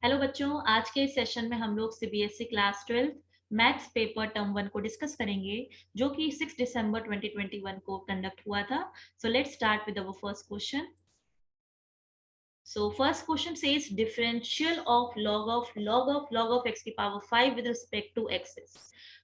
Hello बच्चों, आज के इस सेशन में हम लोग CBSE class 12 maths paper term 1 को डिस्कस करेंगे, जो कि 6 दिसंबर 2021 को कंडक्ट हुआ था। So let's start with our first question. So first question says differential of log of x की power 5 with respect to x.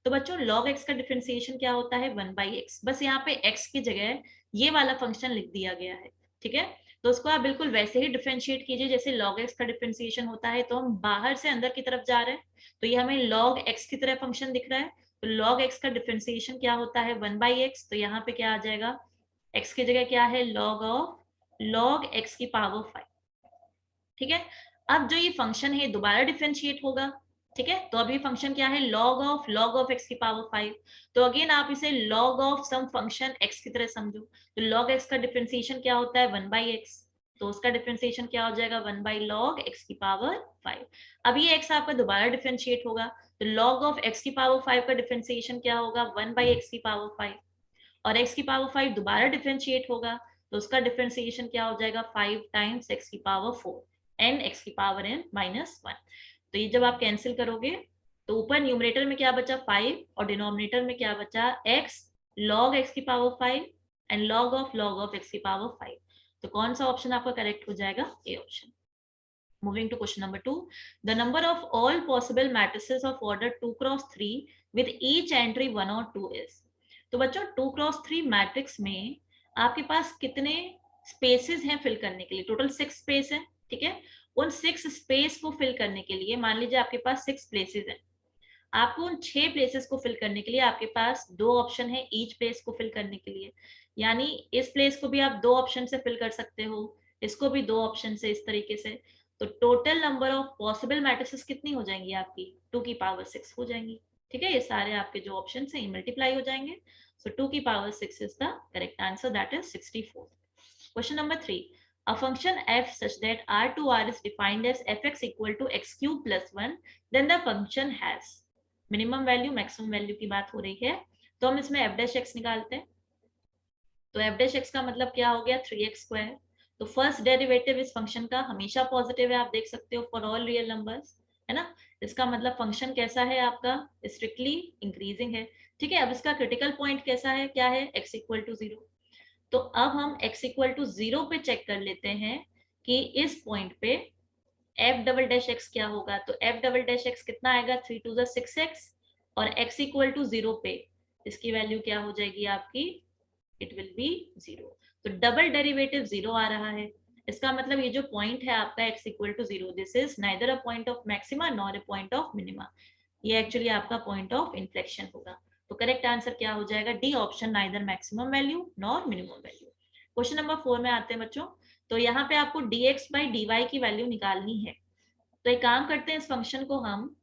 तो बच्चों log x का डिफरेंशिएशन क्या होता है? 1/x. बस यहाँ पे x की जगह ये वाला फंक्शन लिख दिया गया है. ठीक है, तो उसको आप बिल्कुल वैसे ही डिफरेंशिएट कीजिए जैसे log x का डिफरेंशिएशन होता है. तो हम बाहर से अंदर की तरफ जा रहे हैं, तो ये हमें log x की तरह फंक्शन दिख रहा है. तो log x का डिफरेंशिएशन क्या होता है? 1/x. तो यहाँ पे क्या आ जाएगा? x की जगह क्या है? log x की पावर 5. ठीक है, अब जो ये फंक्शन है दोबारा डिफरेंशिएट होगा. ठीक है, तो अभी फंक्शन क्या है? log ऑफ x की पावर 5. तो अगेन आप इसे log of sum function x की तरह समझो. तो log x का डिफरेंशिएशन क्या होता है? 1/x. तो उसका डिफरेंशिएशन क्या हो जाएगा? 1/log x की पावर 5. अब ये x आपका दोबारा डिफरेंशिएट होगा, तो log ऑफ x की पावर 5 का डिफरेंशिएशन क्या होगा? 1/x की पावर 5. और x की पावर 5 दोबारा डिफरेंशिएट होगा, तो उसका डिफरेंशिएशन क्या हो जाएगा? 5 टाइम्स x की पावर 4 एन एक्स की पावर एन -1. तो ये जब आप कैंसिल करोगे तो ऊपर न्यूमरेटर में क्या बचा? 5, और डिनोमिनेटर में क्या बचा? x log x की power 5 and log of x की पावर 5. तो कौन सा ऑप्शन आपका करेक्ट हो जाएगा? A option. Moving to question number 2, the number of all possible matrices of order 2 cross 3 with each entry 1 or 2 is. तो बच्चों 2 cross 3 मैट्रिक्स में आपके पास कितने स्पेसेस हैं फिल करने के लिए? टोटल 6 स्पेस है. ठीक है, उन 6 स्पेस को फिल करने के लिए मान लीजिए आपके पास 6 प्लेसेस हैं. आपको उन 6 प्लेसेस को फिल करने के लिए आपके पास 2 ऑप्शन है ईच प्लेस को फिल करने के लिए. यानी इस प्लेस को भी आप 2 ऑप्शन से फिल कर सकते हो, इसको भी 2 ऑप्शन से, इस तरीके से. तो total number of possible matrices कितनी हो जाएंगी आपकी? 2 की पावर 6 हो जाएंगी. ठीक है, ये सारे आपके जो ऑप्शन है मल्टीप्लाई हो जाएंगे. सो 2 की power 6 is the correct answer, that is 64. Question number 3. A function f such that r2r is defined as fx equal to x cube plus 1, then the function has minimum value maximum value की बात हो रही है. तो हम इसमें F dash x निकालते हैं. तो एफ डैश एक्स का मतलब क्या हो गया? 3x². तो फर्स्ट डेरिवेटिव इस फंक्शन का हमेशा पॉजिटिव है, आप देख सकते हो, फॉर ऑल रियल नंबर्स, है ना. इसका मतलब फंक्शन कैसा है आपका? स्ट्रिक्टली इंक्रीजिंग है. ठीक है, अब इसका क्रिटिकल पॉइंट कैसा है? क्या है? x equal to 0. तो अब हम x इक्वल टू 0 पे चेक कर लेते हैं कि इस पॉइंट पे एफ डबल डैश एक्स क्या होगा. तो एफ डबल डैश एक्स कितना आएगा? 3 टू द 6x. और x इक्वल टू 0 पे इसकी वैल्यू क्या हो जाएगी आपकी? It will be 0. तो डबल डेरिवेटिव 0 आ रहा है. इसका मतलब ये जो पॉइंट है आपका x equal to 0, this is neither a point of maxima nor a point of minima. ये एक्चुअली आपका पॉइंट ऑफ इन्फ्लेक्शन होगा. तो करेक्ट आंसर क्या हो जाएगा? D option, neither maximum value nor minimum value. Question number 4 में आते हैं बच्चों. तो यहाँ पे आपको dx बाई dy की वैल्यू निकालनी है. तो एक काम करते हैं, इस फंक्शन को हम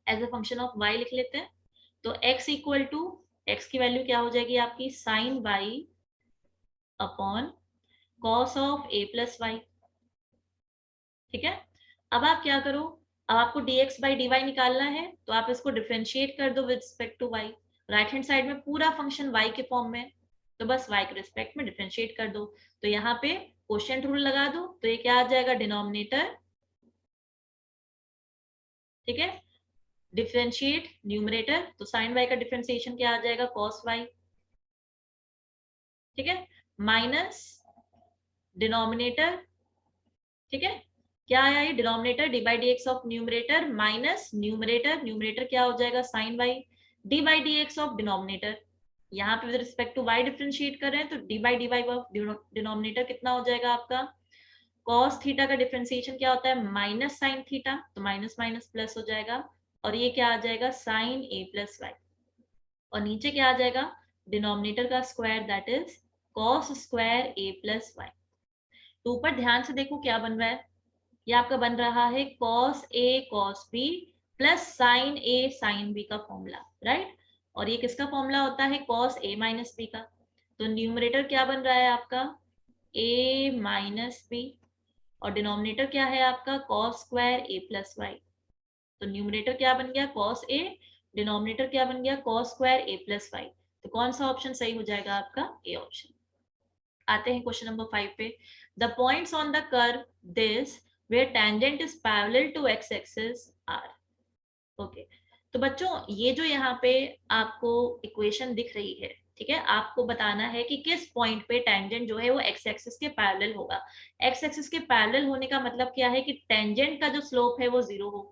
as a function of y लिख लेते हैं. तो x इक्वल टू x की वैल्यू क्या हो जाएगी आपकी? Sine y upon cos of a plus Y. ठीक है, अब आप क्या करो, अब आपको dx बाई dy निकालना है, तो आप इसको डिफरेंशिएट कर दो with respect to y. Right hand side में पूरा फंक्शन y के फॉर्म में, तो बस y के रिस्पेक्ट में डिफरेंशिएट कर दो. तो यहाँ पे क्वोशिएंट रूल लगा दो, तो ये क्या आ जाएगा? डिनोमिनेटर. ठीक है, डिफरेंशिएट न्यूमरेटर, तो साइन y का डिफरेंशिएशन क्या आ जाएगा? Cos y. ठीक है, माइनस डिनोमिनेटर. ठीक है, क्या आया ये? Denominator D by D X of numerator minus numerator, numerator क्या हो जाएगा? Sine y D by D X of denominator. यहाँ पे with respect to y differentiate कर रहे हैं, तो D by D Y of denominator कितना हो जाएगा आपका? कॉस थीटा का डिफरेंशिएशन क्या होता है? माइनस साइन थीटा, तो माइनस माइनस प्लस हो जाएगा. और ये क्या आ जाएगा? Sine a plus Y. और नीचे क्या आ जाएगा? डिनोमिनेटर का square, that is cos square a plus Y. तो ऊपर ध्यान से देखो क्या बन रहा है. ये आपका बन रहा है cos a cos b plus sine a sine b का फॉर्मूला, राइट. और ये किसका फॉर्मूला होता है? cos a माइनस b का. तो न्यूमरेटर क्या बन रहा है आपका? a minus b. और डिनोमिनेटर क्या है आपका? cos square a plus Y. तो न्यूमरेटर क्या बन गया? cos a. डिनोमिनेटर क्या बन गया? cos square a plus Y. तो कौन सा ऑप्शन सही हो जाएगा आपका? A option. आते हैं क्वेश्चन नंबर 5 पे. The points on the curve this where tangent is parallel to x axis r. Okay, तो बच्चों ये जो यहाँ पे आपको इक्वेशन दिख रही है, ठीक है, आपको बताना है कि किस पॉइंट पे टेंजेंट जो है वो एक्स एक्सिस के पैरेलल होगा। एक्स एक्सिस के पैरेलल होने का मतलब क्या है कि टेंजेंट का जो स्लोप है वो 0 हो।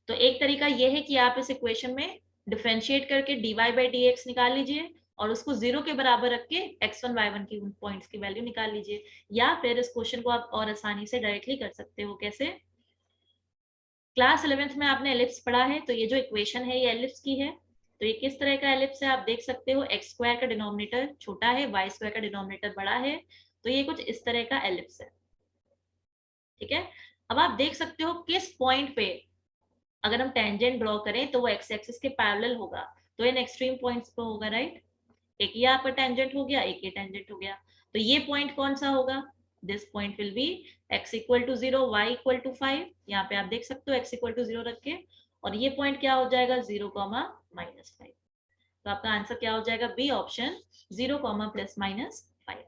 तो एक तरीका ये है कि आप इस इक्वेशन में डिफरेंशिएट करके dy बाई डी एक्स निकाल लीजिए और उसको 0 के बराबर रख के x1 y1 की उन पॉइंट्स की वैल्यू निकाल लीजिए, या फिर इस क्वेश्चन को आप और आसानी से डायरेक्टली कर सकते हो। कैसे? क्लास 11th में आपने एलिप्स पढ़ा है, तो ये जो इक्वेशन है ये एलिप्स की है। तो ये किस तरह का एलिप्स है आप देख सकते हो, एक्स स्क्वायर का डिनोमिनेटर छोटा है, वाई स्क्वायर का डिनोमिनेटर बड़ा है, तो ये कुछ इस तरह का एलिप्स है। ठीक है, अब आप देख सकते हो किस पॉइंट पे अगर हम टेंजेंट ड्रॉ करें तो वो एक्स एक्सिस के पैरेलल होगा, तो इन एक्सट्रीम पॉइंट्स पे होगा, राइट। एक ये आपका टेंजेंट हो गया, एक ये टेंजेंट हो गया, तो ये पॉइंट कौन सा होगा? This point will be x equal to 0 y equal to 5। यहाँ पे आप देख सकते हो x इक्वल टू 0 रख के, और ये पॉइंट क्या हो जाएगा 0 कॉमा माइनस 5। तो आपका आंसर क्या हो जाएगा? B option, 0 comma plus minus 5।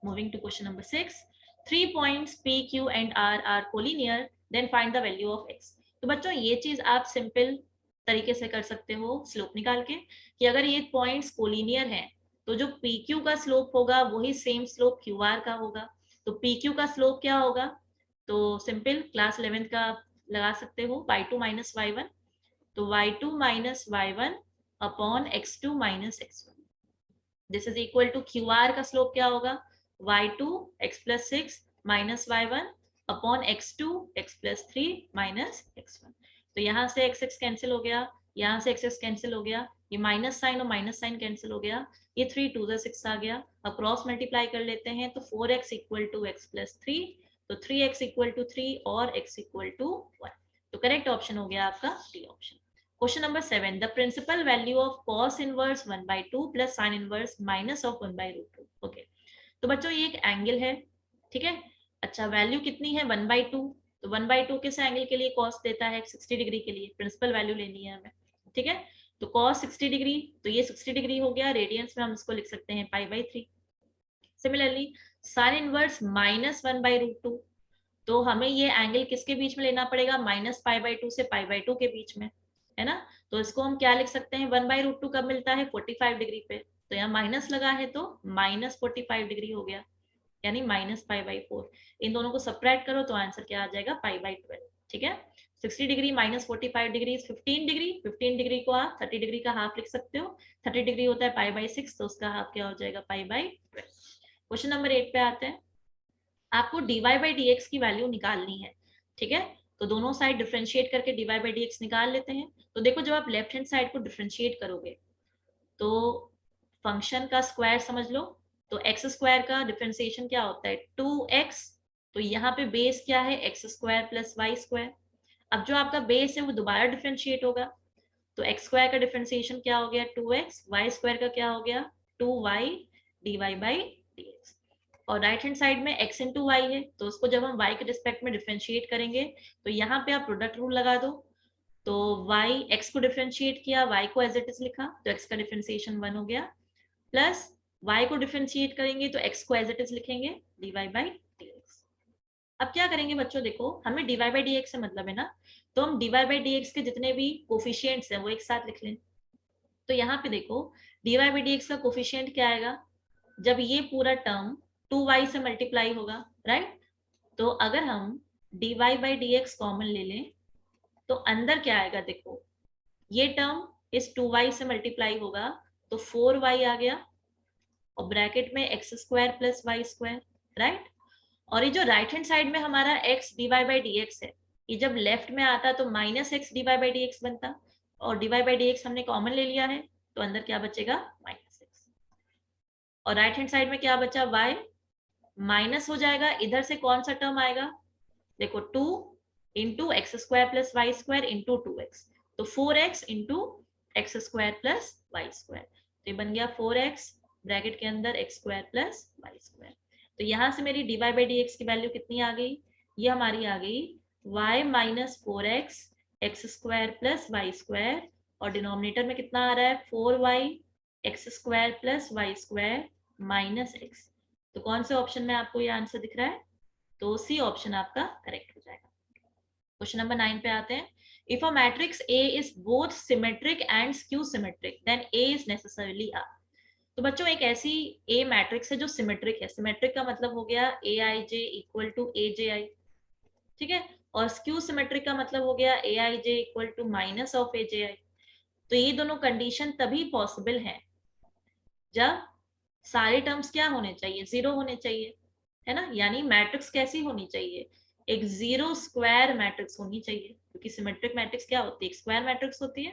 Moving to question number 6, 3 points p q and r are collinear, then find the value of x। तो बच्चों ये चीज आप सिंपल तरीके से कर सकते हो स्लोप निकाल के, कि अगर ये पॉइंट्स कोलिनियर हैं तो जो PQ का स्लोप होगा वही सेम स्लोप QR का होगा। तो PQ का स्लोप क्या होगा? तो सिंपल क्लास 11th का लगा सकते हो, y2 माइनस y1, तो y2 minus y1 upon x2 minus x1। This is equal to QR का स्लोप क्या होगा? y2 x plus 6 minus y1 upon x2 x plus 3 minus x1। तो यहाँ से x x कैंसिल हो गया, यहाँ से x x कैंसिल हो गया, ये माइनस साइन और माइनस साइन कैंसिल हो गया, ये 3 टू 6 आ गया। अब क्रॉस मल्टीप्लाई कर लेते हैं, तो 4x equal to x plus 3, तो 3x इक्वल टू 3 और x इक्वल टू 1। तो करेक्ट ऑप्शन हो गया आपका D option. Question number 7, the principal value of cos inverse 1/2 plus sin inverse minus of 1/√2। Okay, तो बच्चों ये एक एंगल है, ठीक है। अच्छा, वैल्यू कितनी है? 1/2। तो 1/2 किस एंगल के लिए cos देता है? 60 डिग्री के लिए। प्रिंसिपल वैल्यू लेनी है हमें, ठीक है। तो cos 60 डिग्री, तो ये 60 डिग्री हो गया, रेडियंस में हम इसको लिख सकते हैं π/3। सिमिलरली sin इनवर्स माइनस 1/√2, तो हमें ये एंगल किसके बीच में लेना पड़ेगा? माइनस π/2 से π/2 के बीच में, है ना। तो इसको हम क्या लिख सकते हैं? 1/√2 कब मिलता है? 45 डिग्री पे, तो यहाँ माइनस लगा है तो माइनस 45 डिग्री हो गया, यानी माइनस π/4। इन दोनों को सब्ट्रैक्ट करो तो आंसर क्या आ जाएगा? π/12। ठीक है, 60 degree minus 45 degree 15 degree, 15 degree को आप 30 डिग्री का हाफ लिख सकते हो, 30 डिग्री होता है π/6, तो उसका हाफ क्या हो जाएगा? π/12। क्वेश्चन नंबर 8 पे आते हैं। आपको dy बाई डी एक्स की वैल्यू निकालनी है, ठीक है। तो दोनों साइड डिफरेंशिएट करके dy बाई डी एक्स निकाल लेते हैं। तो देखो, जब आप लेफ्ट हैंड साइड को डिफरेंशिएट करोगे तो फंक्शन का स्क्वायर समझ लो, तो एक्स स्क्वायर का डिफरेंशिएशन क्या होता है? 2x। तो यहाँ पे बेस क्या है? X square plus y square. अब जो आपका बेस है वो दोबारा डिफरेंशिएट होगा, तो एक्स स्क्वायर का डिफरेंशिएशन क्या हो गया? 2x, वाई स्क्वायर का क्या हो गया? 2y dy by dx। और राइट हैंड साइड में x इंटू वाई है, तो उसको जब हम y के रिस्पेक्ट में डिफरेंशिएट करेंगे तो यहाँ पे आप प्रोडक्ट रूल लगा दो। तो y, x को डिफरेंशिएट किया, y को एज इट इज लिखा, तो x का डिफरेंशिएशन 1 हो गया, प्लस y को डिफरेंशिएट करेंगे तो x को एज इट इज लिखेंगे, dy बाई dx। अब क्या करेंगे बच्चों? देखो, हमें dy बाई dx से मतलब है ना, तो हम dy बाई dx के जितने भी कोफिशिएंट्स हैं वो एक साथ लिख लें। तो यहाँ पे देखो, dy बाई dx का कोफिशिएंट क्या आएगा? जब ये पूरा टर्म 2y से मल्टीप्लाई होगा, राइट। तो अगर हम dy बाई dx कॉमन ले लें तो अंदर क्या आएगा? देखो, ये टर्म इस 2y से मल्टीप्लाई होगा तो 4y आ गया, और ब्रैकेट में x square plus y square, right. और ये जो राइट हैंड साइड में हमारा x dy बाई dx है, ये जब लेफ्ट में आता तो minus x dy by dx बनता, और dy बाई dx हमने कॉमन ले लिया है, तो अंदर क्या बचेगा? Minus x. और राइट हैंड साइड में क्या बचा? y माइनस हो जाएगा, इधर से कौन सा टर्म आएगा? देखो, 2 into x square plus y square into 2x, तो 4x into x square plus y square, तो ये बन गया 4x ब्रैकेट के अंदर x square plus y square. तो यहाँ से मेरी dy बाई डी एक्स की वैल्यू कितनी आ गई? ये हमारी आ गई y minus 4x x square plus y square, और डिनोमिनेटर में कितना आ रहा है? 4y x square plus y square minus x. तो कौन से ऑप्शन में आपको ये आंसर दिख रहा है? तो सी ऑप्शन आपका करेक्ट हो जाएगा। क्वेश्चन नंबर 9 पे आते हैं. If a matrix A is both symmetric and skew symmetric then A is necessarily are. तो बच्चों एक ऐसी ए मैट्रिक्स है जो सिमेट्रिक है. सिमेट्रिक का मतलब हो गया ए आई जे इक्वल टू ए जे आई, ठीक है. और स्क्यू सिमेट्रिक का मतलब हो गया ए आई J equal to minus of ए जे आई. तो ये दोनों कंडीशन तभी पॉसिबल है जब सारे टर्म्स क्या होने चाहिए, जीरो होने चाहिए, है ना. यानी मैट्रिक्स कैसी होनी चाहिए, एक जीरो स्क्वायर मैट्रिक्स होनी चाहिए, क्योंकि सिमेट्रिक मैट्रिक्स क्या होती है, एक स्क्वायर मैट्रिक्स होती है.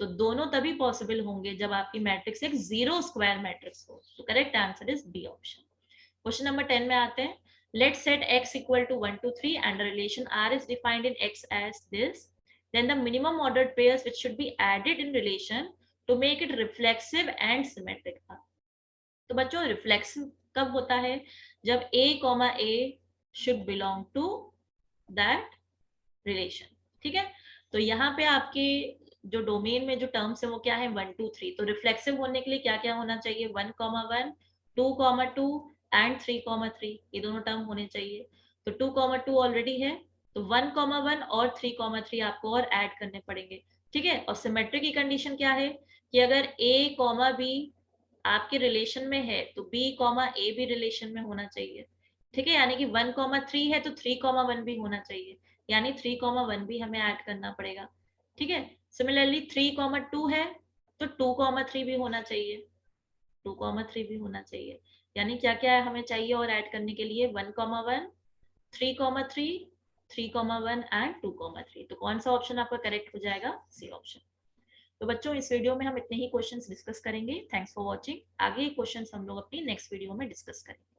तो दोनों तभी पॉसिबल होंगे जब आपकी मैट्रिक्स एक जीरो स्क्वायर मैट्रिक्स हो. तो correct answer is B option. Question number 10 में आते हैं. Let set x equal to 1 to 3 and the relation r is defined in x as this, then the minimum ordered pairs which should be added in relation to make it reflexive and symmetric are. तो बच्चों reflexive कब होता है, जब a comma a should belong to that relation, ठीक है. तो यहाँ पे आपके जो डोमेन में जो टर्म्स है वो क्या है, 1 2 3. तो रिफ्लेक्सिव होने के लिए क्या क्या होना चाहिए, 1,1 2,2 एंड 3,3. ये दोनों टर्म होने चाहिए. तो 2,2 ऑलरेडी है, तो 1,1 और 3,3 आपको और ऐड करने पड़ेंगे, ठीक है. और सिमेट्री की कंडीशन क्या है कि अगर a कॉमा b आपके रिलेशन में है तो b कॉमा a भी रिलेशन में होना चाहिए, ठीक है. यानी कि 1,3 है तो 3,1 भी होना चाहिए, यानी 3,1 भी हमें ऐड करना पड़ेगा, ठीक है. सिमिलरली 3,2 है तो 2,3 भी होना चाहिए, 2,3 भी होना चाहिए. यानी क्या क्या हमें चाहिए और ऐड करने के लिए, 1,1 3,3 3,1 एंड 2,3. तो कौन सा ऑप्शन आपका करेक्ट हो जाएगा, सी ऑप्शन. तो बच्चों इस वीडियो में हम इतने ही क्वेश्चंस डिस्कस करेंगे. Thanks for watching. आगे क्वेश्चंस हम लोग अपनी नेक्स्ट वीडियो में डिस्कस करेंगे.